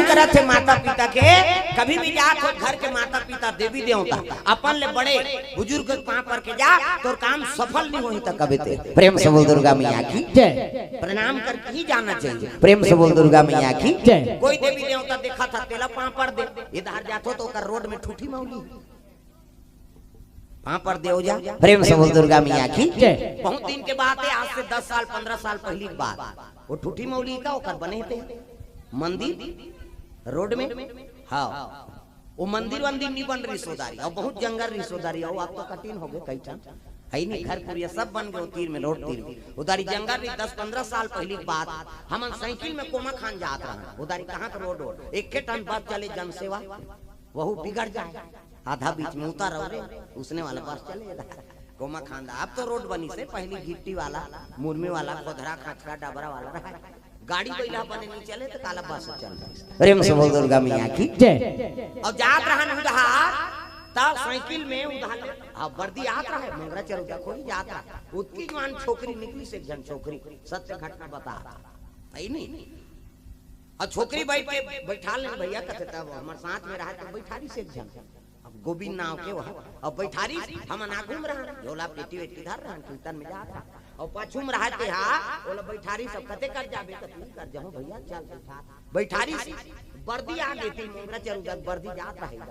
करत थे माता पिता के। कभी भी जात हो घर के माता पिता देवी देवता अपन ले बड़े बुजुर्ग पांव पर के जा तो काम सफल नहीं होई त कबे ते। प्रेम से बोल दुर्गा मैया की जय। प्रणाम करके ही जाना चाहिए। प्रेम से बोल दुर्गा मैया की जय। कोई देवी देवता देखा था तेला पांव पर दे, इधर जातो तो कर रोड में ठूठी मौली पांव पर दे हो जा। प्रेम से बोल दुर्गा मैया की जय। बहुत दिन के बाद है, आज से 10 साल 15 साल पहली की बात। वो ठूठी मौली का ओकर बने थे मंदिर रोड में। हाँ वो मंदिर वंदिर नहीं बन रिश्तेदारी और बहुत जंगल रिश्तेदारी हो। आप तो कठिन हो गए कई टाइम है नहीं, घर पुरिया सब बन गए तीर में रोड तीर में उधारी जंगल में। 10-15 साल पहली बात हम साइकिल में कोमा खान जात रहा उधारी कहाँ का रोड एक के टाइम बाद चले जन सेवा वह बिगड़ जाए आधा बीच में उतार उसने वाला पास चले कोमा खान। अब तो रोड बनी से पहली गिट्टी वाला मुरमी वाला खोदरा खचरा डबरा वाला रहा। गाड़ी को इला बने नहीं चले तो काला बस चल रहा। प्रेम से बोल दुर्गा मैया की जय। और जात रहन उधार तब साइकिल में उधार अब वर्दी आत रहा है मंगरा चल गया कोई जात रहा उसकी जवान छोकरी निकली से जन छोकरी सत्य घटना बता है नहीं। और छोकरी बैठा ले भैया कहते तब हमारे साथ में रहा तो बैठारी से जन गोविंद नाव के वहां अब बैठारी हम ना घूम रहा झोला पेटी वेटी धर रहा कीर्तन में जा रहा और पछुम रहते हा बोला बैठारी सब कते कर जाबे तो कर जाओ भैया चल बैठारी वर्दी आ गई थी मंगरा चल गया वर्दी जात रहेगा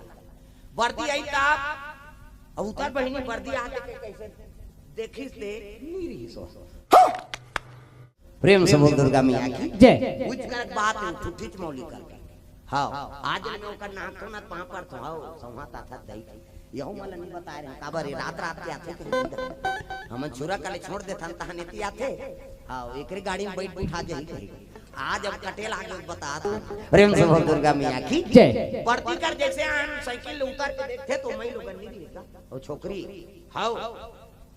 वर्दी आई तब उतर बहिनी वर्दी आ के कैसे देखी से नीरी सो। प्रेम से बोल दुर्गा मैया की जय। कुछ कर बात ठुठी मौली कर हाँ आज में ओकर नाक तो ना पांव पर तो हां संहाता था दई यहू मला नहीं बता रहे काबर रात रात के आथे हम छुरा कले छोड़ देथन तहनेती आथे हां एकरी गाड़ी में बैठ बैठा जाई आज अब कटेल आगे बता। प्रेम से बोल दुर्गा मैया की जय। बढ़ती कर जैसे हम साइकिल उतर के देखते तो मैं लोग नहीं और छोकरी हां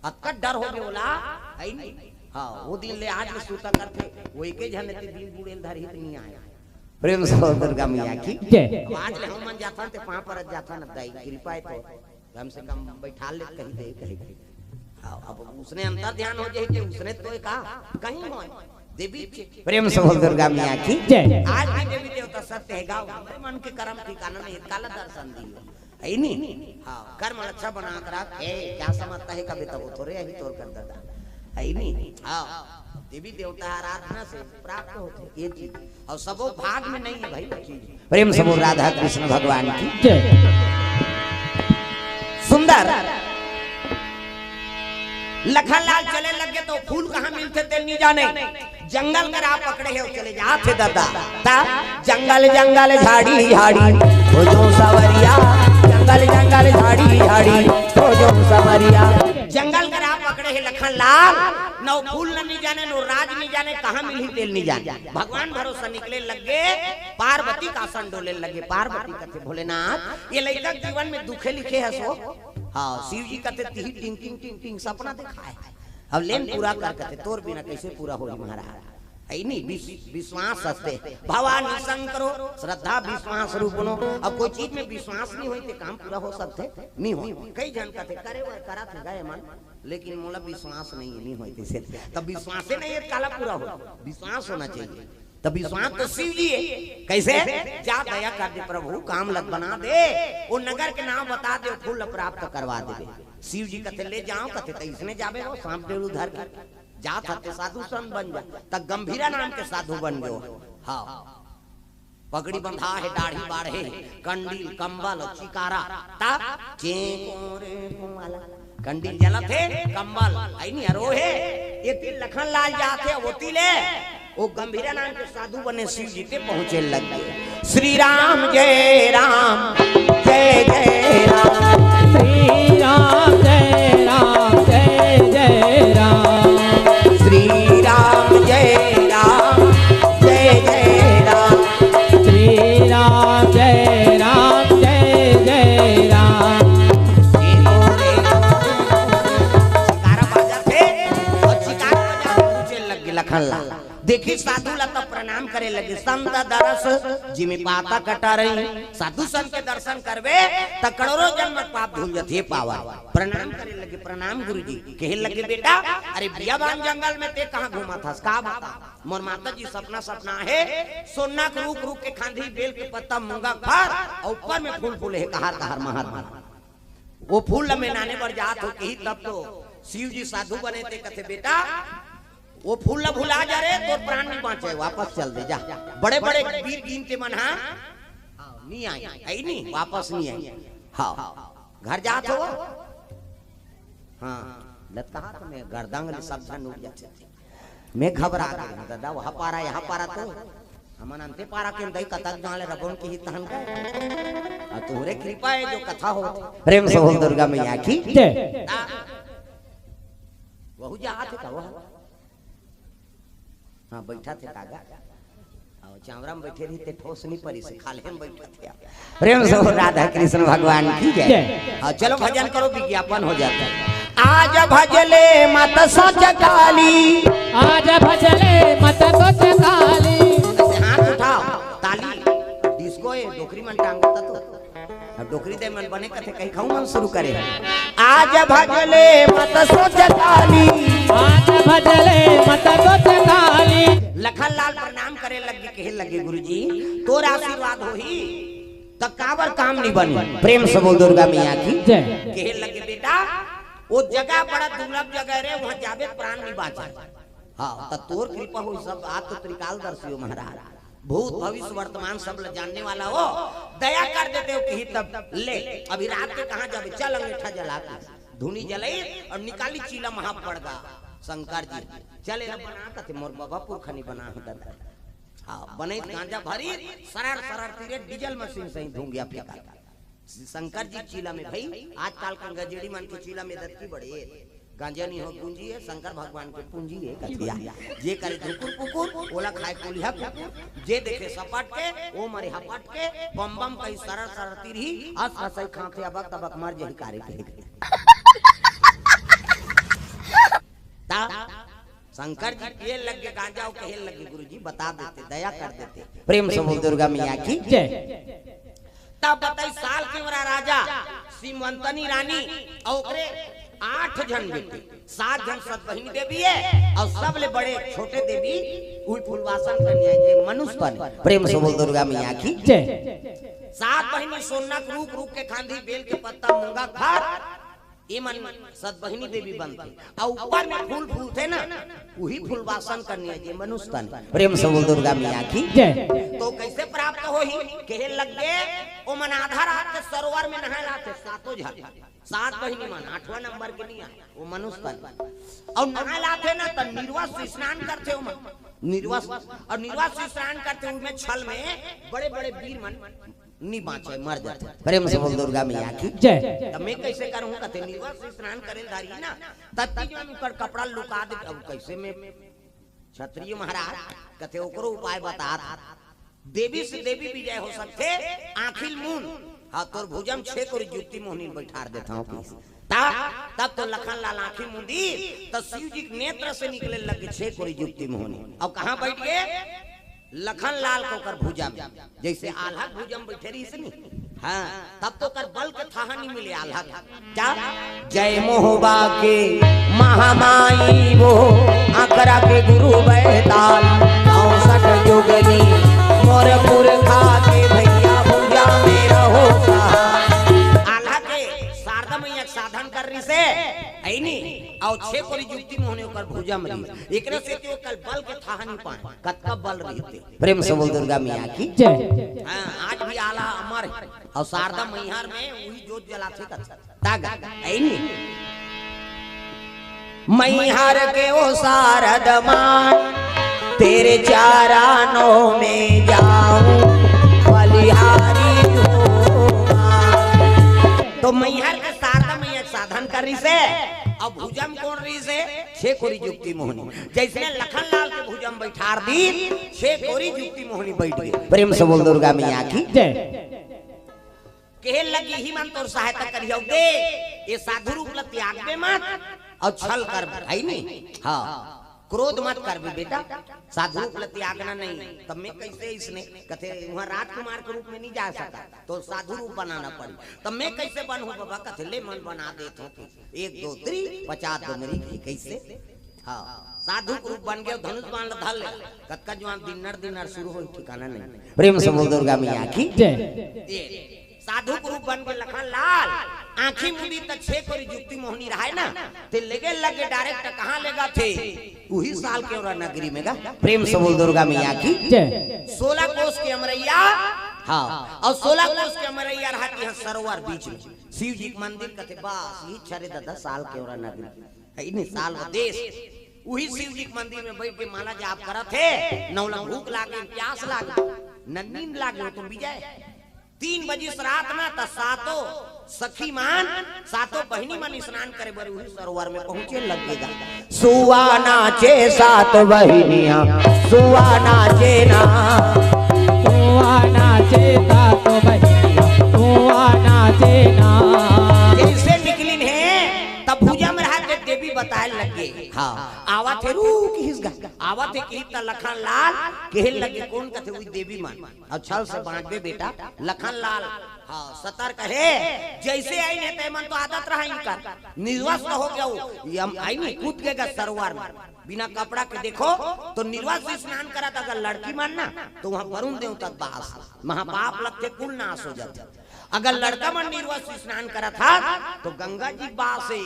अतका डर हो गयोला है नहीं। हां वो दिन ले आज में सूता करते वो एके झनती दिन बुड़ेल धरी नहीं आया। प्रेम से बोल दुर्गा मैया की जय। आज ले हम मन जाता ते पांव पर जाता न दाई कृपा है तो कम से कम बैठा ले कहीं दे कहीं। हां अब उसने अंतर ध्यान हो जाए कि उसने तो कहा कहीं हो देवी। प्रेम से बोल दुर्गा मैया की जय। आज भी देवी देवता सत्य है गाँव मन के कर्म ठिकाना नहीं काला दर्शन दियो है नहीं। हाँ कर्म अच्छा बना कर क्या समझता है कभी तब थोड़े अभी तोड़ कर दादा है नहीं। हाँ देवी देवता आराधना से प्राप्त होते ये चीज और सबो भाग में नहीं है भाई चीज। प्रेम से बोल राधा कृष्ण भगवान की जय। सुंदर लखनलाल चले लगे तो फूल कहाँ मिलते थे नहीं जाने जंगल कर आप पकड़े हो चले जाते दादा ता जंगल जंगल झाड़ी झाड़ी हो जो सवरिया जंगल जंगल झाड़ी झाड़ी हो जो सवरिया। जंगल कर आप पकड़े है लखनलाल नो फूल नहीं जाने नो राज नहीं जाने कहाँ मिली तेल नहीं जाने भगवान भरोसा निकले लगे पार्वती का आसन डोले लगे। पार्वती कहते भोलेनाथ ये लड़का जीवन में दुखे लिखे है सो हाँ शिव जी कहते टिंग टिंग टिंग टिंग सपना देखा है अब लेन पूरा कर कहते तोर बिना कैसे पूरा हो महाराज है नहीं। विश्वास सस्ते भवानी शंकरो श्रद्धा विश्वास रूपनो। अब कोई चीज में विश्वास नहीं होई तो काम पूरा हो सकते नहीं हो। कई जन कहते करे वो करा थे गए मन लेकिन मोला विश्वास नहीं होती से तब विश्वास से नहीं काला पूरा हो विश्वास होना चाहिए। तब विश्वास तो शिव जी है कैसे जा दया कर दे प्रभु काम लग बना दे वो नगर के नाम बता दे फूल प्राप्त करवा दे। शिव जी कहते ले जाओ कहते तो इसने जावे हो सांप डेलू धर के जा सकते साधु संत बन जा तब गंभीरा नाम के साधु बन गयो। हाँ पगड़ी बंधा है दाढ़ी बाढ़े कंडील कंबल चिकारा तब कंडील जलत है कंबल आई नहीं हरो है ये तिल लखनलाल जाते वो तिले वो गंभीरा नाम के साधु बने शिव जी के पहुंचे लग गए। श्री राम जय राम जय जय राम श्री राम जय राम जय जय राम श्री राम जय राम जय जय राम श्री राम जय राम जय जय राम। चिकारा बाजा थे और चिकारा बाजा पहुंचे लग गए लखनलाल देखी साधु लता प्रणाम करे करे लगे संत दरस जिमे पाता कटा रही साधु संत के दर्शन करवे त करोड़ों जन्म पाप धुल जथे पावा। प्रणाम करे लगे, प्रणाम गुरुजी। कहे लगे बेटा अरे बियाबान जंगल में ते कहां घुमा था? का बता? मोर माता जी सपना सपना है सोना के रूख रूख के खांधी बेल के पत्ता मूंगा खार और ऊपर में फूल फूल है कहार कहार महात्मा। वो फूल में नाने पर जात हो के तब तो शिव जी साधु बने थे। कथे बेटा वो फूल भुला जा रे तो प्राण नहीं बाँचे, वापस चल दे जा। बड़े बड़े वीर गिन के मन नहीं आई नहीं वापस नहीं आई। हाँ घर जात हो हाँ लता हाथ में गर्दांग सब धन उठ जाते थे। मैं घबरा गया दादा वहाँ पारा यहाँ पारा तो हमन अंते पारा के दई कतक गाले रबोन की तहन का तोरे कृपा है जो कथा हो। प्रेम से बोल दुर्गा मैया की जय। वहु जात था वह हाँ बैठा थे कागा और चावरा में बैठे रही थे ठोस नहीं परी से खाले में बैठा थे। प्रेम से राधा कृष्ण भगवान की जय। हाँ चलो भजन करो विज्ञापन हो जाता है। आज भजले मत सच काली, आज भजले मत सच काली। हाथ उठाओ ताली डिस्को है डोकरी मन टांगता तो अब डोकरी दे मन बने कथे कहीं खाऊं मन शुरू करे। आज भजले मत सच काली, आज भजले मत सच काली। लखन लाल प्रणाम करे लगे कहे लगे गुरुजी तोर आशीर्वाद होही त काबर काम नहीं बनी। प्रेम से बोल दुर्गा मैया की जय। कहे लगे बेटा वो जगह बड़ा दुर्लभ जगह रे वहां जाबे प्राण नहीं बाचा। हाँ त तोर कृपा हो सब आज तो त्रिकालदर्शी हो महाराज, भूत भविष्य वर्तमान सब ल जानने वाला हो, दया कर देते हो कहीं तब ले अभी रात के कहां जाबे चल अंगीठा जला के धुनी जलाई और निकाली चीला महा पड़ गा शंकर जी चले बना थे मोर बाबा पुरखनी बना दादा। हाँ बने गांजा भरी सरर सरर तीरे डीजल मशीन से धूम गया फेंका शंकर जी चीला में। भाई आजकल का गजेड़ी मन के चीला में दत्ती बड़े गांजा नहीं हो पूंजी है शंकर भगवान के पूंजी है कथिया जे करे धुकुर पुकुर ओला खाए कोलिया पुकुर जे देखे सपाट के ओ मरे हपाट के बम बम कई सरर सरर तीरी अस असई खाते अबक तबक मर जही कारे के ता शंकर जी के लग गए गांजा और कहे लगे गुरुजी बता देते दया कर देते। प्रेम से बोल दुर्गा मैया की जय। तब बताई साल के वरा राजा सीमंतनी रानी और 8 जन बेटे 7 जन सत बहिनी देवी है और सब ले बड़े छोटे देवी उई फुलवासन कन्या के मनुष्य पर। प्रेम से बोल दुर्गा मैया की जय। 7 बहिनी सोना रूख रूख के खांधी बेल के पत्ता मूंगा खार ये मन सत बहिनी देवी बनती और ऊपर में फूल फूल थे ना वही फुलवासन कन्या जे मनुष्य तन। प्रेम से बोल दुर्गा मैया की जय। तो कैसे प्राप्त होही कहे लग गए ओ मन आधा रात के सरोवर में नहाए लाते 7 जन 7 बहिनी मन 8वां नंबर के नहीं आए वो मनुष्य तन और नहाए लाते ना तो निर्वास से स्नान करते हो निर्वास और निर्वास से स्नान करते उसमें छल में बड़े बड़े वीर मन नहीं बाँचे मर जाते। प्रेम से बोल दुर्गा मैया की जय। तब मैं कैसे करूँ कहते निर्वास से स्नान करे धारी ना तब उनकर कपड़ा लुका दे अब कैसे में क्षत्रिय महाराज कहते ओकरो उपाय बता देवी से देवी विजय हो सकते आखिल मुन हाँ तोर भुजम 6 कोरी जुत्ती मोहनी बैठार देता हूँ तब तो लखन लाल आंखी मुंदी तो शिव जी नेत्र से निकले लगे 6 कोरी जुत्ती मोहनी और कहाँ बैठ गए लखन लाल को कर भुजा में जैसे आल्हा भुजम बैठे रही से नहीं। हाँ तब तो कर बल के थाहा नहीं मिले आल्हा क्या जय मोहबा के महामाई वो आकरा के गुरु बैताल 64 जोगनी मोर पुरखा के भैया भुजा में रहो आल्हा के शारदा मैया साधन कर रही से ऐनी और 6 कोरी जुक्ति मोहने ऊपर भुजा में एकरे से तो कल बल के थाहा नहीं पाए कतका बल रहते। प्रेम से बोल दुर्गा मैया की जय। हां आज भी आला अमर और शारदा मैहर में वही जोत जलाते तागा ऐनी मैहर के ओ शारद मान तेरे चारानों में जाऊं बलिहारी हो। तो मैहर के शारदा मैया साधन कर रही से अब भुजम कौन रही से 6 कोरी जुक्ति मोहनी जैसे लखन लाल के भुजम बैठार दी 6 कोरी जुक्ति मोहनी बैठ गई। प्रेम से बोल दुर्गा मैया की जय। कहे लगी ही मन तोर सहायता करियो दे ये साधु रूप ल त्याग दे मत और छल कर भाई नहीं हाँ क्रोध मत कर भी बेटा, साधु रूप त्यागना नहीं। तब मैं कैसे इसने कथे वहाँ राजकुमार के रूप में नहीं जा सका तो साधु रूप बनाना पड़ी। तब मैं कैसे बनूं बाबा? कथे ले मन बना देते 1 2 3 50 दो मेरी कैसे। हाँ साधु रूप बन गए, धनुष बाण धर ले कक्का जवान दिनर शुरू हो ठिकाना नहीं। प्रेम से बोल दुर्गा मैया की जय। साधु रूप बन के लखन लाल आंखी मुंदी तक 6 कोरी जुक्ति मोहनी रहा है ना ते लगे डायरेक्ट कहाँ लेगा थे वही साल के और नगरी में गा। प्रेम से बोल दुर्गा मैया की जय। 16 कोस के अमरैया, हाँ और 16 कोस के अमरैया रहती है सरोवर बीच में शिव जी मंदिर कथे बस ये छरे 10 साल के और नगरी है साल देश वही शिव जी मंदिर में बैठ के माला जाप करत है। नौला भूख लागे प्यास लागे न नींद लागे तुम विजय 3 बजे रात में तो सातों सखी मान सातों बहनी मन स्नान करे बरे वही सरोवर में पहुंचे लगेगा। सुआ नाचे 7 बहनियां सुआ नाचे ना, सुआ नाचे 7 बहनियां सुआ नाचे ना। जैसे निकली है तब भुजा में रहा के देवी बताए लगे। हाँ आवा थे रू किसगा आवा थे की त लखन लाल कहल लगे कौन कथे हुई देवी मान और छल से बांधबे बेटा लखन लाल। हाँ सतर्क है जैसे आई ने ते मन तो आदत रहा इनका निर्वस्त्र हो गया हम आई नहीं कूद गएगा सरोवर में बिना कपड़ा के। देखो तो निर्वस्त्र स्नान करा था अगर लड़की मानना तो वहाँ वरुण देवता बास महापाप लगते कुल नाश हो जाते। अगर लड़का मन निर्वस्त्र स्नान करा था तो गंगा जी बास से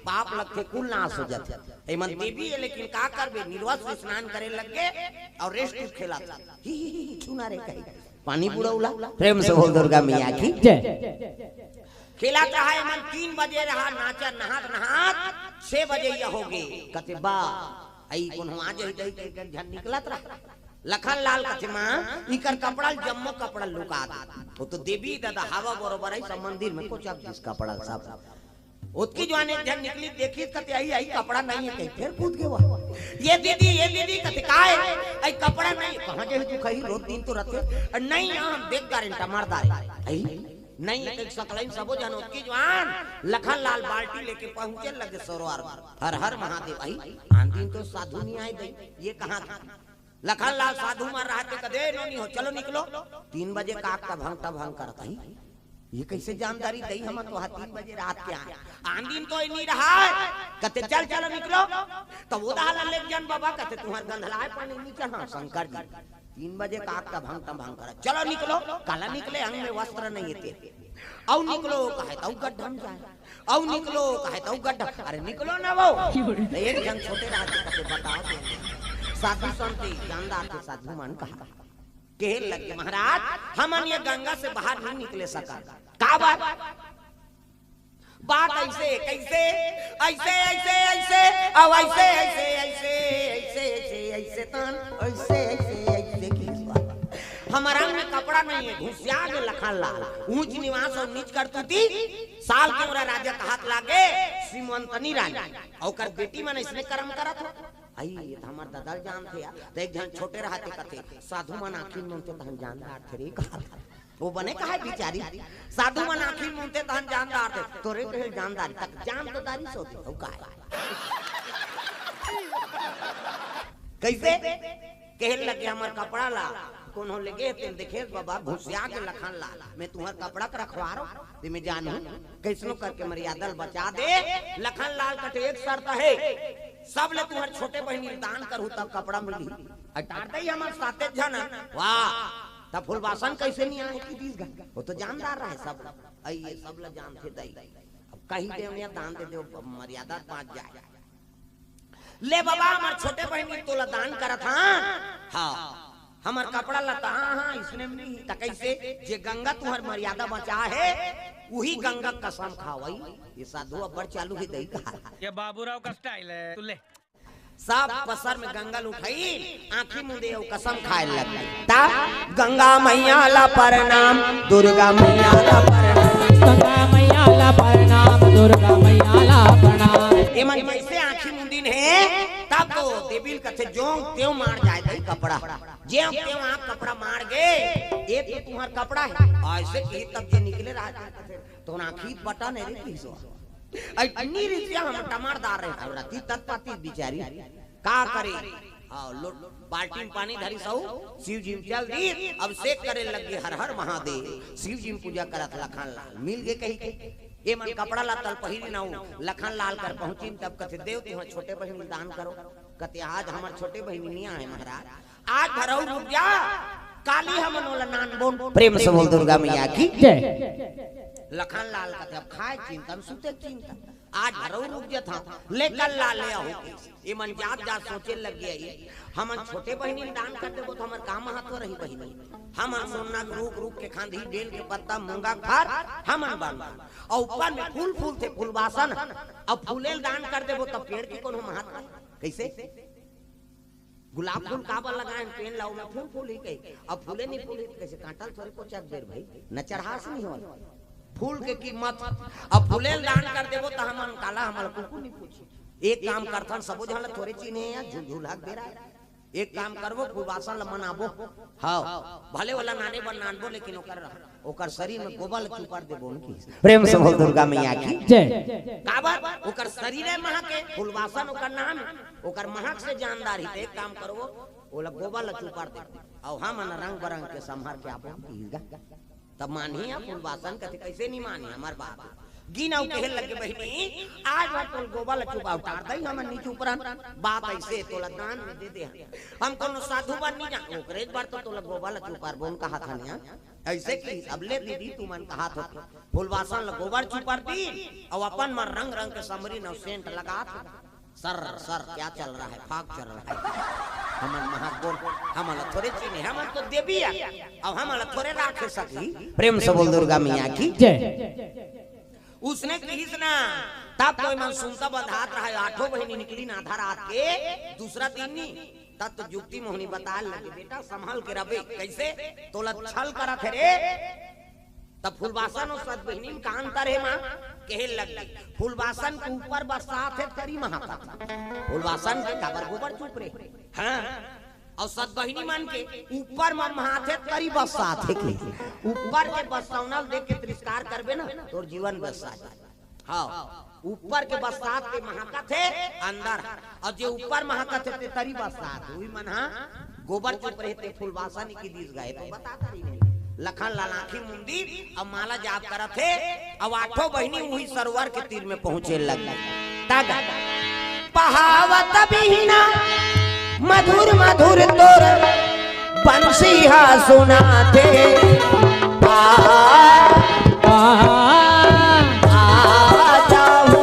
पाप लगते कुल नाश हो जाते। एमन देवी है लेकिन का करबे निर्वस्त्र स्नान करे लग गए और रेस्ट खेला था ही छूना रे कहीं पानी बुड़ौला। प्रेम से बोल दुर्गा मैया की जय। खेला रहा है मन 3 बजे रहा नाचा नहात 6 बजे यह हो गए कते बा आई कोन आ जाई दई झन निकलत रहा। लखन लाल कथे मां इकर कपड़ा जम्मो कपड़ा लुका वो तो देवी दादा हवा बरोबर है सब मंदिर में कुछ अब जिस कपड़ा सब उसकी जवान एक जन निकली देखी कते आई कपड़ा नहीं है कहीं फिर कूद के वहां ये दीदी कते का है आई कपड़ा नहीं कहां जे तू कहीं रोज दिन तो रखे नहीं हम देख गारंटा मारदार आई नहीं एक सकलाइन सबो जानो की जवान लखन लाल बाल्टी लेके पहुंचे लगे सरोवर हर हर महादेव आई आंधी तो साधु नहीं आए दई ये कहां था। लखन लाल साधु मार रहा थे कदे नहीं हो चलो निकलो 3 बजे काक का भंग करता ही ये कैसे जानकारी दई हम तो 3 बजे रात के आए आंधी तो नहीं रहा कहते चल चलो निकलो तो वो दाल ले जन बाबा कहते तुम्हारे गंधलाए पानी नीचे हाँ शंकर जी 3 बजे काक का भंग कर चलो निकलो काला निकले अंग में वस्त्र नहीं थे औ निकलो कहे तो गड्ढम जाए औ निकलो कहे तो गड्ढा अरे निकलो ना वो एक जन छोटे रहते कहते बताओ साधु संत जानदार के साधु मन कहा कहने लगे महाराज हमन ये गंगा से बाहर नहीं निकले सका का बात ऐसे कैसे ऐसे ऐसे ऐसे अब ऐसे ऐसे ऐसे ऐसे ऐसे ऐसे तन ऐसे ऐसे ऐसे हमारा में कपड़ा नहीं है घुसिया के लखन लाल ऊंच निवास और नीच करती थी साल के उरा राजा का हाथ लागे श्रीमंतनी रानी और बेटी मन इसने कर्म करा था आई ये हमार दादा जान थे तो एक जन छोटे रहते कथे साधु मन आखिर मुंते तहन जानदार थे रे कहा वो बने कहा बिचारी साधु मन आखिर मुंते तहन जानदार थे तोरे कहे जानदार तक जान तो दारी सोती हो का कैसे कहने लगे हमार कपड़ा ला कौन हो लगे ते देखे बाबा घुसिया के लखन लाल मैं तुम्हार कपड़ा का रखवा रहा ते मैं जानू कैसनो करके मर्यादा बचा दे। लखन लाल कटे एक शर्त है सब ले तुम्हारे छोटे बहनी दान करू तब कपड़ा मिली अटार दई हमार साथे जन वाह तब फुलवासन कैसे नहीं आए की बीस वो तो जानदार रहे सब आई ये सब ल जानते दई अब कहीं दे या दान दे दो मर्यादा पाँच जाए ले बाबा हमार छोटे बहनी तो ला दान करत हां हमार कपड़ा लता हाँ इसने नहीं त कैसे जे गंगा तुम्हार मर्यादा बचा है वही गंगा कसम खावाई ये साधु अब्बर चालू ही दही कहा ये बाबूराव का स्टाइल है तू ले सब पसर में गंगा उठाई आंखी मुंदे कसम खाए लगी ता गंगा मैया ला प्रणाम दुर्गा मैया ला प्रणाम गंगा मैया ला प्रणाम दुर्गा मैया ला प्रणाम एमन जैसे आंखी मुंदिन है तब तो देवील कथे जो त्यों मार जाए दई कपड़ा जे त्यों आप कपड़ा मार गए ये तो तुम्हार कपड़ा है ऐसे की तब जे निकले रहा तो आंखी बटन है रे किसो अन्नी रीतिया हम टमारदार रहे राती तत्पाती बिचारी का करे बाल्टी में पानी धरी सहू शिव जी चल दी अब से करे लगे हर हर महादेव शिव जी पूजा करत लखन लाल मिल गए कहीं के ये मन कपड़ा ला तल पहिरी ना लखन लाल कर पहुंची तब कथे देव तुम छोटे बहन दान करो कते आज हमार छोटे बहनिया है महाराज आज भरऊ रुक जा काली हम नान बोन प्रेम से बोल दुर्गा मैया की लखन लाल कथे अब खाए चिंतन सुते चिंतन आज भरऊ रुक जा था लेकर ला ले आओ ये मन जात जात सोचे लग गया हम छोटे बहनी दान कर देबो तो हमर काम महत्व रही बहनी हम सोना रूप रूप के खांधी बेल के पत्ता मूंगा खार हम बाल और ऊपर में फूल फूल थे फूलवासन अब फूलेल दान कर देबो तो पेड़ के कोनो महत्व कैसे गुलाब फूल काबर लगाए पेड़ लाओ में फूल फूल ही कही अब फूले नहीं फूले कैसे कांटल थोड़े को चक देर भाई न चढ़ास नहीं हो फूल के कीमत अब फूलेल दान कर देबो तो हमन काला हमर कुकु नहीं पूछी एक काम करथन सबो जहां थोड़े चिन्हे या झुलझुला दे रहा है एक काम करबो फूलवासन ल मनाबो हां भले वाला नाने बन नानबो लेकिन ओकर शरीर में गोबर चुपार देबो उनकी प्रेम से बोल दुर्गा मैया की जय काबर ओकर शरीर है महक के फूलवासन ओकर नाम ओकर महक से जानदार ही एक काम करबो ओला गोबर ल चुपार दे और हम रंग बरंग के संभार के आपन कीगा तब मानी फूलवासन कथे कैसे नहीं मानी हमार बाप गिनाऊ कहे लगे बहनी आज बार तोल गोबर ल चुपा उतार दई हम नीचे ऊपर बात ऐसे तोला दान में दे दे हम कोनो साधु बन नहीं जा ओकरे एक बार तो तोला गोबर ल चुपार बोन कहा था ने ऐसे की अब ले दीदी तू मन कहा था फूलवासन ल गोबर चुपार दी और अपन में रंग रंग के समरी न सेंट लगा सर सर क्या चल रहा है फाक चल रहा है हमन महागोर हमन थोड़े चीने हमन तो देवी है अब हमन थोड़े राखे सकी प्रेम से बोल दुर्गा मैया की जय उसने कही ना तब तो मन सुनता बधात रहा आठों बहनी निकली ना आधा रात के दूसरा दिन नहीं तब तो युक्ति मोहनी बता लगे बेटा संभाल के रबे कैसे तोला छल करा थे रे तब फूलवासन और सत बहनी का अंतर है मां कहे लग फूलवासन के ऊपर बरसात है तरी महाता फूलवासन के काबर गोबर चुप रे हां और सत बहिनी मन के ऊपर में महाथे करी बरसात है के ऊपर के बरसावनल देख के तिरस्कार करबे ना तोर जीवन बरसात हां ऊपर के बरसात के महाकत है अंदर और जो ऊपर महाकत है तरी बरसात हुई मन हां गोबर चुप रहते फूलवासन की दीस गए तो बता करी नहीं लखन लाल आंखी मुंदी अब माला जाप करत है अब आठों बहनी वही सरोवर के तीर में पहुंचे लग तागा पहावत बिना मधुर मधुर तोर बंसीहा सुनाते जाओ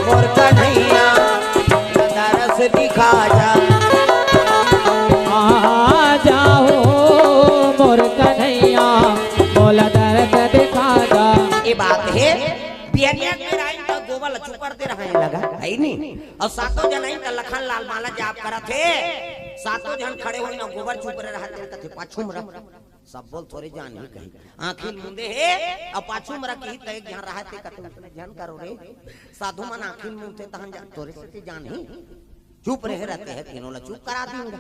मोर कन्हैया दरस दिखा जा जाओ मोर कन्हैया मोला दर्द दिखा जा ये बात है बिहनिया के राई तो गोबर चुपर दे रहा है लगा है नहीं और सातों जन का लखन लाल माला जाप करा थे सातों जन खड़े हुए ना गोबर चुप रहे रहते कथे पाछू में रख सब बोल थोड़े जान ही कहीं आंखिल मुंदे है और पाछू में रख ही तय जहां रहते कथे उसने जान करो रे साधु मन आंखिल मुंदे तहन जा तोरे से जान ही चुप रहे रहते हैं तीनों चुप करा दूंगा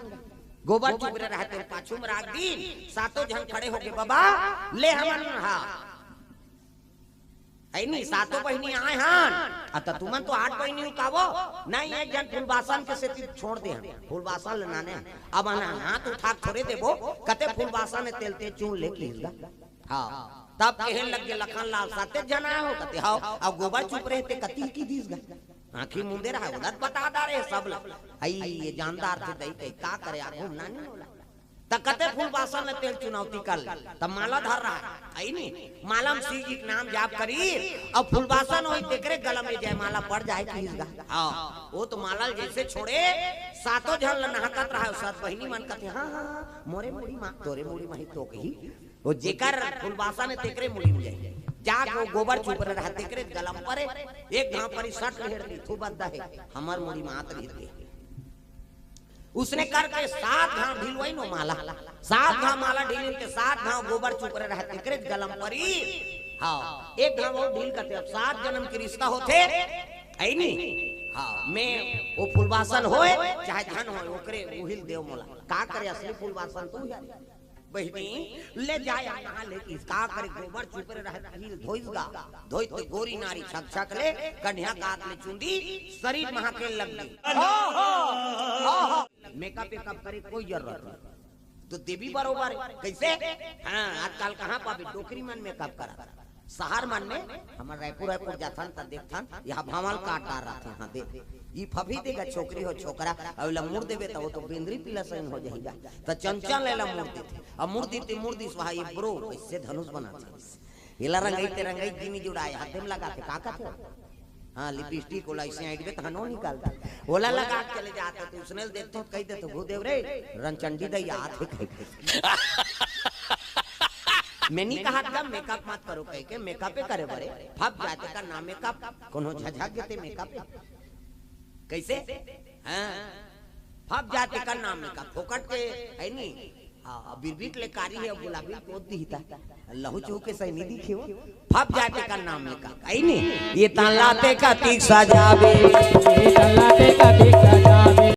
गोबर चुप रहे रहते पाछू में रख दी सातों जन खड़े हो गए बाबा ले हमन हां ऐ नहीं सातों बहनी आए हां अत तुमन तो आठ बहनी कावो नहीं एक जन फूलवासन के से छोड़ दे फूलवासन लनाने अब आना हाथ उठा थोड़े देबो कते फूलवासन ने तेलते चून ले लीगा हां तब कहे लगे लखन लाल साते जना हो कते हां अब गोबर चुप रहते कती की दीस गा आंखी मुंदे रहा उधर बता दारे सब आई ये जानदार थे दई का करे आ घूमना नहीं होला तब कते फूलवासन ने तेल चुनौती कर तब माला धर रहा है आई नहीं माला में श्री जी के नाम जाप करी अब फूलवासन होई तेकरे गला में जय माला पड़ जाए किसगा हां वो तो माला जैसे छोड़े सातों जन नहाकत रहा सात बहिनी मन कथे हां हां मोरे मुड़ी मां तोरे मुड़ी माही तो कही वो जेकर फूलवासन ने तेकरे मुड़ी में जाए जाके गोबर चुप रहा तेकरे गला में परे एक घाव परी सट लहर दी थू बद्दा है हमर मुड़ी मात रहती उसने करके 7 घाव ढिलवाई नो माला 7 घाव माला ढील के 7 घाव गोबर चुप रहे रहते करे गलम परी हां एक घाव और ढील करते अब 7 जन्म के रिश्ता होते आई नहीं हां मैं वो फूलवासन होए चाहे धन होए ओकरे उहिल देव मोला का करे असली फूलवासन तू यार बहनी ले जाए यहाँ ले का करे गोबर चुपर रह धोइगा धोइत गोरी नारी छक छक ले कन्या काट ले चुंदी शरीर महा के लग गई मेकअप वेकअप करे कोई जरूरत नहीं तो देवी बरोबर कैसे हाँ आजकल कहाँ पाबी डोकरी मन मेकअप करा शहर मन में हमारे रायपुर जाथन त देखथन यहाँ भंवल काट डाल रहा था हाँ देख ये फफी देगा छोकरी हो छोकरा अवला मुड़ देवे तो वो तो बेंद्री पीला सही हो जाएगा तो चंचल लेला मुड़ देते अब मुड़ दी सुहा ये ब्रो इससे धनुष बनाते हिला रंगाई गिनी जुड़ाए हाथ में लगा के का थे हाँ लिपस्टिक ओला इसे आइड में तहनो निकालता ओला लगा के चले जाते तो उसने देखते तो कह दे तो भूदेव रे रंचंडी दैया हाथ है मैंने कहा था मेकअप मत करो कह के मेकअप करे बरे फप जाते का ना मेकअप कोनो झझक देते मेकअप कैसे हाँ फप जाते का नाम मेकअप फोकट के है नी बिरबिट ले कारी है गुलाबी पोत दीता लहू चू के सही नहीं दिखे हो फप जाते का नाम मेकअप है नी ये तालाते का तीक सजावे ये तलाते का ठीक सजावे